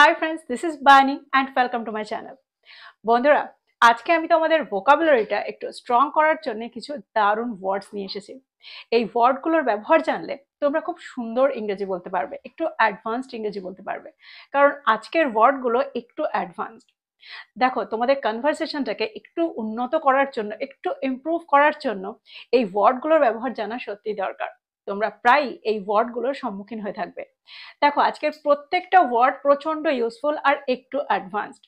Hi friends, this is Bani and welcome to my channel. বন্ধুরা, আজকে আমি তোমাদের ভোকাবুলারিটা একটু স্ট্রং করার জন্য কিছু দারুণ ওয়ার্ডস নিয়ে এসেছি। এই ওয়ার্ডগুলোর ব্যবহার জানলে তোমরা খুব সুন্দর ইংরেজি বলতে পারবে, একটু অ্যাডভান্সড ইংরেজি বলতে পারবে। কারণ আজকের ওয়ার্ডগুলো একটু অ্যাডভান্সড। দেখো, তোমাদের কনভারসেশনটাকে একটু উন্নত করার জন্য, একটু ইমপ্রুভ করার জন্য এই ওয়ার্ডগুলোর ব্যবহার জানা সত্যিই দরকার। তোমরা প্রায়ই এই ওয়ার্ডগুলোর সম্মুখীন হয়ে থাকবে। দেখো, আজকের প্রত্যেকটা ওয়ার্ড প্রচন্ড ইউজফুল আর একটু অ্যাডভান্সড।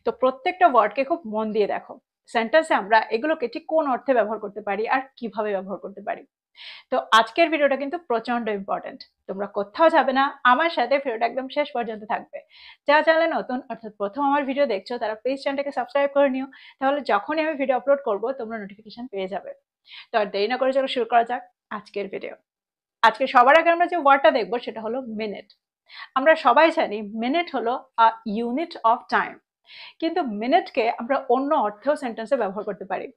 তো প্রত্যেকটা ওয়ার্ডকে খুব মন দিয়ে দেখো। সেন্টেন্সে আমরা এগুলোকে ঠিক কোন অর্থে ব্যবহার করতে পারি আর কিভাবে ব্যবহার করতে পারি। তো আজকের ভিডিওটা কিন্তু প্রচন্ড ইম্পর্টেন্ট। তোমরা কোথাও যাবে না, আমার সাথে ভিডিওটা একদম শেষ পর্যন্ত থাকবে। যারা চ্যানেলে নতুন অর্থাৎ প্রথম আমার ভিডিও দেখছো তারা প্লিজ চ্যানেলটাকে সাবস্ক্রাইব করে নিও, তাহলে যখনই আমি ভিডিও আপলোড করব তোমরা নোটিফিকেশন পেয়ে যাবে। তো আর দেরি না করে চলো শুরু করা যাক আজকের ভিডিও। আজকে সবার আগে আমরা যে ওয়ার্ডটা দেখবো সেটা হলো মিনিট। আমরা সবাই জানি মিনিট হলো আ ইউনিট অফ টাইম, কিন্তু মিনিটকে আমরা অন্য অর্থেও সেন্টেন্সে ব্যবহার করতে পারি।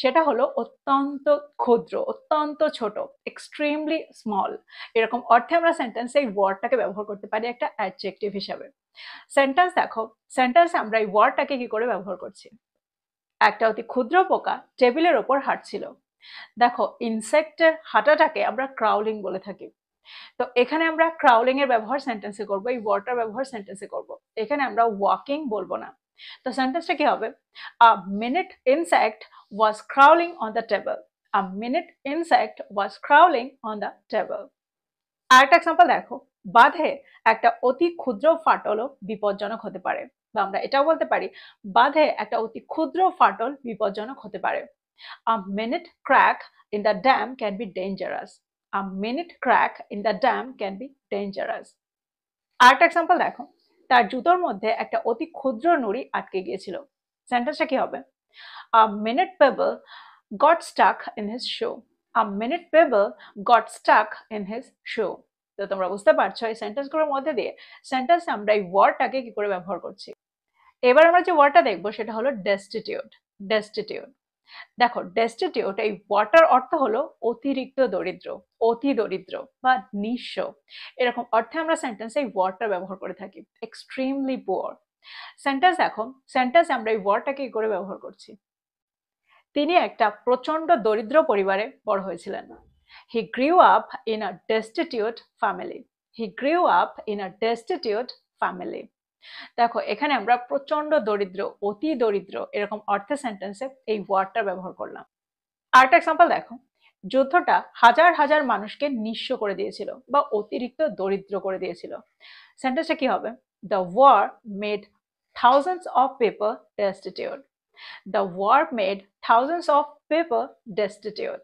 সেটা হলো অত্যন্ত ক্ষুদ্র, অত্যন্ত ছোট, এক্সট্রিমলি স্মল। এরকম অর্থে আমরা সেন্টেন্সে এই ওয়ার্ডটাকে ব্যবহার করতে পারি একটা অ্যাডজেক্টিভ হিসাবে। সেন্টেন্স দেখো, সেন্টেন্সে আমরা এই ওয়ার্ডটাকে কি করে ব্যবহার করছি। একটা অতি ক্ষুদ্র পোকা টেবিলের ওপর হাঁটছিল। দেখো, ইনসেক্টের হাঁটাটাকে আমরা ক্রাউলিং বলে থাকি। তো এখানে আমরা ক্রাউলিং এর ব্যবহার সেন্টেন্সে করব, এই ওয়ার্ডটার ব্যবহার সেন্টেন্সে করব। এখানে আমরা ওয়াকিং বলবো না। তো সেন্টেন্সটা কি হবে? A minute insect was crawling on the table. A minute insect was crawling on the table. আরেকটা এক্সাম্পল দেখো, বাঁধে একটা অতি ক্ষুদ্র ফাটলও বিপজ্জনক হতে পারে। বা আমরা এটাও বলতে পারি, বাঁধে একটা অতি ক্ষুদ্র ফাটল বিপজ্জনক হতে পারে। A minute crack in the dam can be dangerous. A minute crack in the dam can be dangerous. আরেকটা এক্সাম্পল দেখো, তার জুতোর মধ্যে একটা অতি ক্ষুদ্র নুড়ি আটকে গিয়েছিল। সেন্টেন্সটা কি হবে? A minute pebble got stuck in his shoe. A minute pebble got stuck in his shoe. তো তোমরা বুঝতে পারছো এই সেন্টেন্সগুলোর মধ্যে দিয়ে সেন্টেন্সে আমরা এই ওয়ার্ডটাকে কি করে ব্যবহার করছি। এবার আমরা যে ওয়ার্ডটা দেখবো সেটা হলো ডেস্টিটিউট। ডেস্টিটিউট, দেখো, ডেস্টিটিউট এই ওয়ার্ডটার অর্থ হলো অতিরিক্ত দরিদ্র, অতি দরিদ্র বা নিঃস্ব। এরকম অর্থে আমরা সেন্টেন্সে এই ওয়ার্ডটা ব্যবহার করে থাকি, এক্সট্রিমলি পুয়ার। সেন্টেন্স দেখো, সেন্টেন্সে আমরা এই ওয়ার্ডটাকে কি করে ব্যবহার করছি। তিনি একটা প্রচন্ড দরিদ্র পরিবারে বড় হয়েছিলেন। He grew up in a destitute family. He grew up in a destitute family. দেখো, এখানে আমরা প্রচন্ড দরিদ্র, অতি দরিদ্র এরকম অর্থে সেন্টেন্সে এই ওয়ার্ডটা ব্যবহার করলাম। আরেকটা এক্সাম্পল দেখো, যুদ্ধটা হাজার হাজার মানুষকে নিঃস্ব করে দিয়েছিল বা অতিরিক্ত দরিদ্র করে দিয়েছিল। সেন্টেন্সটা কি হবে? The war made thousands of people destitute. The war made thousands of people destitute.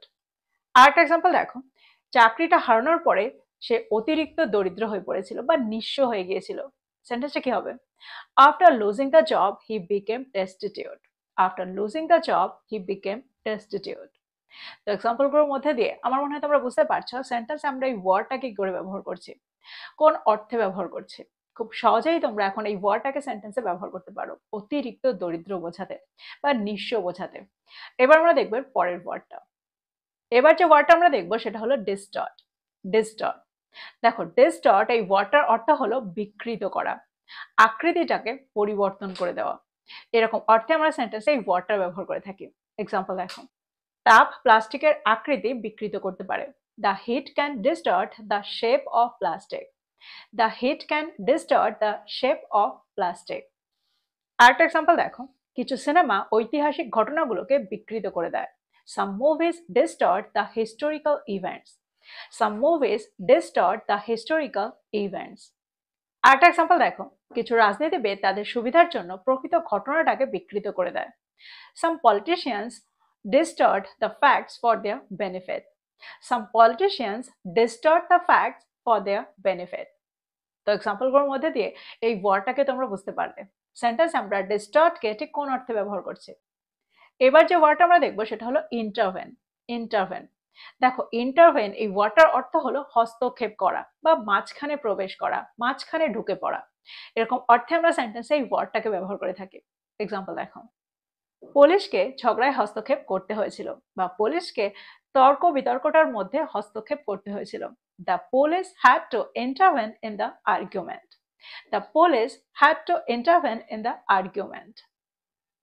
আরেকটা এক্সাম্পল দেখো, চাকরিটা হারানোর পরে সে অতিরিক্ত দরিদ্র হয়ে পড়েছিল বা নিঃস্ব হয়ে গিয়েছিল। সেন্টেন্সটা কি হবে? After losing the job he became destitute. After losing the job he became destitute. তো এক্সাম্পলগুলোর মধ্যে দিয়ে আমার মনে হয় তোমরা বুঝতে পারছো সেন্টেন্স আমরা এই ওয়ার্ডটাকে কি করে ব্যবহার করছি, কোন অর্থে ব্যবহার করছি। খুব সহজেই তোমরা এখন এই ওয়ার্ডটাকে সেন্টেন্সে ব্যবহার করতে পারো অতিরিক্ত দরিদ্র বোঝাতে বা নিঃস্ব বোঝাতে। এবার আমরা দেখবো পরের ওয়ার্ডটা। এবার যে ওয়ার্ডটা আমরা দেখবো সেটা হলো ডিস্টর্ট। ডিস্টর্ট, দেখো, ডিস্টর্ট এই ওয়ার্ডটার অর্থ হলো বিকৃত করা, আকৃতিটাকে পরিবর্তন করে দেওয়া। এরকম অর্থে আমরা সেন্টেন্সে এই ওয়ার্ডটা ব্যবহার করে থাকি। এক্সাম্পল দেখো, তাপ প্লাস্টিকের আকৃতি বিকৃত করতে পারে। The heat can distort the shape of plastic. The heat can distort the shape of plastic. আরেকটা এক্সাম্পল দেখো, কিছু সিনেমা ঐতিহাসিক ঘটনাগুলোকে বিকৃত করে দেয়। Some movies distort the historical events. Some movies distort the historical events. আরেকটা এক্সাম্পল দেখো, কিছু রাজনীতিবিদ তাদের সুবিধার জন্য প্রকৃত ঘটনাটাকে বিকৃত করে দেয়। Some politicians distort the facts for their benefit. Some politicians distort the facts for their benefit. তো এক্সাম্পলগুলোর মধ্যে দিয়ে এই ওয়ার্ডটাকে তোমরা বুঝতে পারবে সেন্টেন্স আমরা ডিস্টর্টকে ঠিক কোন অর্থে ব্যবহার করছি। এবার যে ওয়ার্ডটা আমরা দেখবো সেটা হলো ইন্টারভেন। ইন্টারভেন, দেখো, ইন্টারভেন এই ওয়ার্ডটার অর্থ হলো হস্তক্ষেপ করা বা মাঝখানে প্রবেশ করা, মাঝখানে ঢুকে পড়া। এরকম অর্থে আমরা সেন্টেন্সে এই ওয়ার্ডটাকে ব্যবহার করে থাকি। এক্সাম্পল দেখো, পুলিশকে ঝগড়ায় হস্তক্ষেপ করতে হয়েছিল বা পুলিশকে তর্ক বিতর্কটার মধ্যে হস্তক্ষেপ করতে হয়েছিল। The police had to intervene in the argument. The police had to intervene in the argument.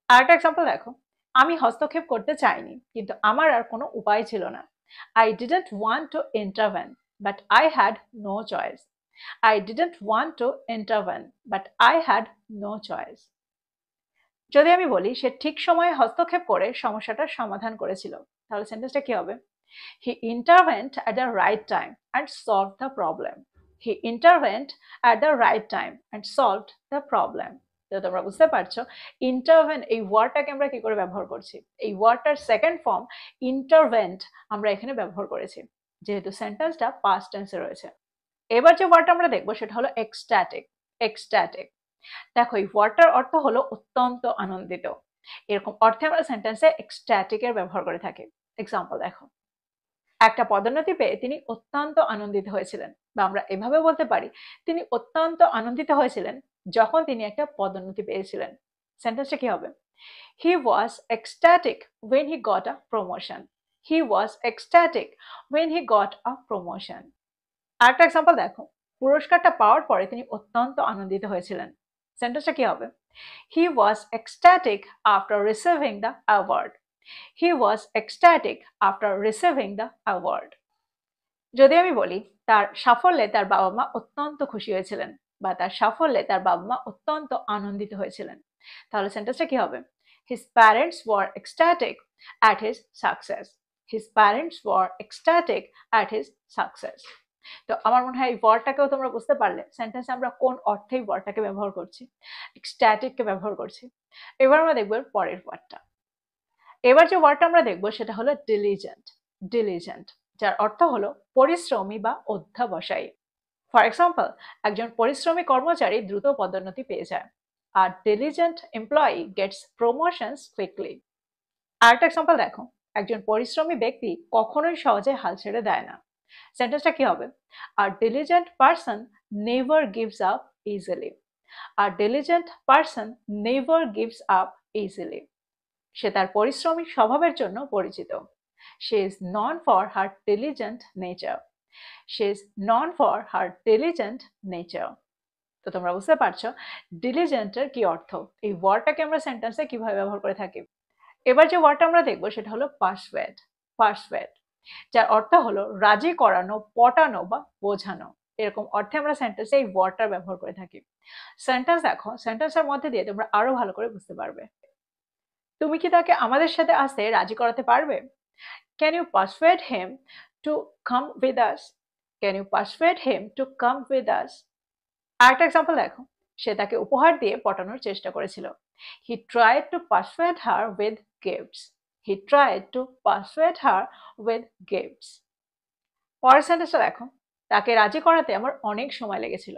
আরেকটা এক্সাম্পল দেখো, আমি হস্তক্ষেপ করতে চাইনি কিন্তু আমার আর কোনো উপায় ছিল না। I didn't want to intervene, but I had no choice. I didn't want to intervene, but I had no choice. যদি আমি বলি সে ঠিক সময়ে হস্তক্ষেপ করে সমস্যাটার সমাধান করেছিল, তাহলে সেন্টেন্সটা কি হবে? He intervened at the right time and solved the problem. He intervened at the right time and solved the problem. তো তোমরা বুঝতে পারছো ইন্টারভেন এই ওয়ার্ডটাকে আমরা কি করে ব্যবহার করছি। এই ওয়ার্ডটার সেকেন্ড ফর্ম ইন্টারভেন্ট আমরা এখানে ব্যবহার করেছি, যেহেতু সেন্টেন্সটা পাস্ট টেন্সে রয়েছে। এবার যে ওয়ার্ডটা আমরা দেখবো সেটা হলো এক্সট্যাটিক। এক্সট্যাটিক দেখো এই ওয়ার্ডটার অর্থ হলো অত্যন্ত আনন্দিত। এরকম অর্থে আমরা সেন্টেন্সে এক্সট্যাটিকের ব্যবহার করে থাকি। এক্সাম্পল দেখো, একটা পদোন্নতি পেয়ে তিনি অত্যন্ত আনন্দিত হয়েছিলেন, বা আমরা এভাবে বলতে পারি তিনি অত্যন্ত আনন্দিত হয়েছিলেন যখন তিনি একটা পদোন্নতি পেয়েছিলেন। সেন্টেন্সটা কি হবে? He was ecstatic when he got a promotion. He was ecstatic when he got a promotion. আরেকটা এক্সাম্পল দেখো, পুরস্কারটা পাওয়ার পরে তিনি অত্যন্ত আনন্দিত হয়েছিলেন। সেন্টেন্সটা কি হবে? He was ecstatic after receiving the award. He was ecstatic after receiving the award. যদি আমি বলি তার সাফল্যে তার বাবা মা অত্যন্ত খুশি হয়েছিলেন, বা তার সাফল্যে তার বাবা মা অত্যন্ত আনন্দিত হয়েছিলেন, তাহলে সেন্টেন্সটা কি হবে? His parents were ecstatic at his success. His parents were ecstatic at his success. তো আমার মনে হয় এই ওয়ার্ডটাকেও তোমরা বুঝতে পারলে সেন্টেন্সে আমরা কোন অর্থে এই ওয়ার্ডটাকে ব্যবহার করছি, এক্সট্যাটিককে ব্যবহার করছি। এবার আমরা দেখব পরের ওয়ার্ডটা। এবার যে ওয়ার্ডটা আমরা দেখবো সেটা হলো ডিলিজেন্ট। ডিলিজেন্ট যার অর্থ হলো পরিশ্রমী বা অধ্যবসায়ী। ফর এক্সাম্পল, একজন পরিশ্রমী কর্মচারী দ্রুত পদোন্নতি পেয়ে যায়। আর diligent employee gets promotions quickly. আরেকটা এক্সাম্পল দেখো, একজন পরিশ্রমী ব্যক্তি কখনোই সহজে হাল ছেড়ে দেয় না। সেন্টেন্সটা কি হবে? A diligent person never gives up easily. A diligent person never gives up easily. সে তার পরিশ্রমী স্বভাবের জন্য পরিচিত। She is known for her diligent nature. She is known for her diligent nature. তো তোমরা বুঝতে পারছো ডিলিজেন্টের কি অর্থ, এই ওয়ার্ডটাকে আমরা সেন্টেন্সে কিভাবে ব্যবহার করে থাকি। এবার যে ওয়ার্ডটা আমরা দেখবো সেটা হলো পারসুয়েড। পারসুয়েড যার অর্থ হলো রাজি করানো, পটানো বা বোঝানো। এরকম অর্থে আমরা সেন্টেন্সে এই ওয়ার্ডটার ব্যবহার করে থাকি। সেন্টেন্স দেখো, সেন্টেন্সের মধ্যে দিয়ে তোমরা আরো ভালো করে বুঝতে পারবে। তুমি কি তাকে আমাদের সাথে আসতে রাজি করাতে পারবে? Can you persuade him to come with us? Can you persuade him to come with us? আরেকটা এক্সাম্পল দেখো, সে তাকে উপহার দিয়ে পটানোর চেষ্টা করেছিল। He tried to persuade her with gifts. He tried to persuade her with gifts. পরের সেন্টেন্সটা দেখো, তাকে রাজি করাতে আমার অনেক সময় লেগেছিল।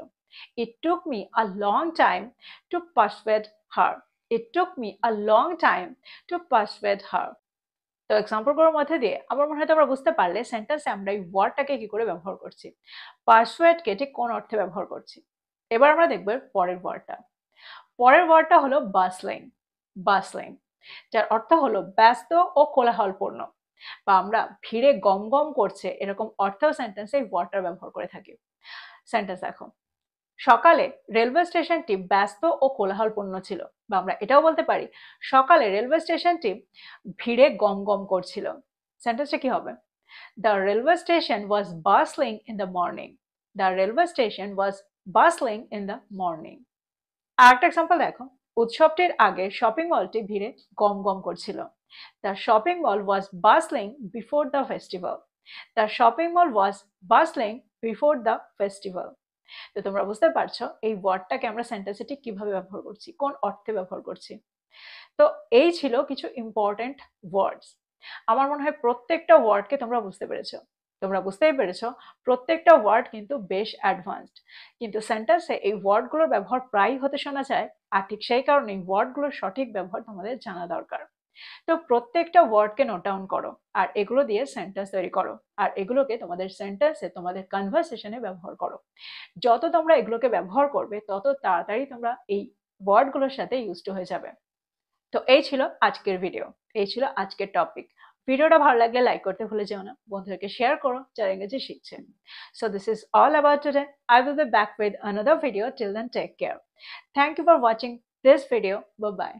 It took me a long time to persuade her. It took me a long time to persuade her. তো এক্সাম্পলগুলোর মধ্যে দিয়ে আমার মনে হয় তোমরা বুঝতে পারলে সেন্টেন্সে আমরা এই ওয়ার্ডটাকে কি করে ব্যবহার করছি, পারসুয়েডকে ঠিক কোন অর্থে ব্যবহার করছি। এবার আমরা দেখব পরের ওয়ার্ডটা। পরের ওয়ার্ডটা হলো বাসলিং। বাসলিং যার অর্থ হলো ব্যস্ত ও কোলাহলপূর্ণ, বা আমরা ভিড়ে গম গম করছে এরকম অর্থেও সেন্টেন্সে এই ওয়ার্ডটার ব্যবহার করে থাকি। সেন্টেন্স দেখো, সকালে রেলওয়ে স্টেশনটি ব্যস্ত ও কোলাহলপূর্ণ ছিল, বা আমরা এটাও বলতে পারি সকালে রেলওয়ে স্টেশনটি ভিড়ে গম গম করছিল। সেন্টেন্সটা কি হবে? The railway station was বাসলিং in the morning. The railway station was বাসলিং in the morning. আরেকটা এক্সাম্পল দেখো, উৎসবটির আগে শপিং মলটি ভিড়ে গম গম করছিল। The shopping mall was বাসলিং before the festival. The shopping mall was বাসলিং before the festival. তো তোমরা বুঝতে পারছো এই ওয়ার্ডটাকে আমরা সেন্টেন্সে ঠিক কিভাবে ব্যবহার করছি, কোন অর্থে ব্যবহার করছি। তো এই ছিল কিছু ইম্পর্টেন্ট ওয়ার্ডস। আমার মনে হয় প্রত্যেকটা ওয়ার্ডকে তোমরা বুঝতে পেরেছো। তোমরা বুঝতেই পেরেছো প্রত্যেকটা ওয়ার্ড কিন্তু বেশ অ্যাডভান্সড, কিন্তু সেন্টেন্সে এই ওয়ার্ডগুলোর ব্যবহার প্রায়ই হতে শোনা যায়, আর ঠিক সেই কারণে এই ওয়ার্ডগুলোর সঠিক ব্যবহার তোমাদের জানা দরকার। তো প্রত্যেকটা ওয়ার্ডকে নোট ডাউন করো, আর এগুলো দিয়ে সেন্টেন্স তৈরি করো, আর এগুলোকে তোমাদের সেন্টেন্সে তোমাদের কনভারসেশনে ব্যবহার করো। যত তোমরা এগুলোকে ব্যবহার করবে তত তাড়াতাড়ি তোমরা এই ওয়ার্ডগুলোর সাথে ইউজড হয়ে যাবে। তো এই ছিল আজকের ভিডিও, এই ছিল আজকের টপিক। ভিডিওটা ভালো লাগলে লাইক করতে ভুলে যেও না, বন্ধুদেরকে শেয়ার করো যারা ইংরেজি শিখছে। So this is all about today. I will be back with another video. Till then, take care. Thank you for watching this video. Bye bye.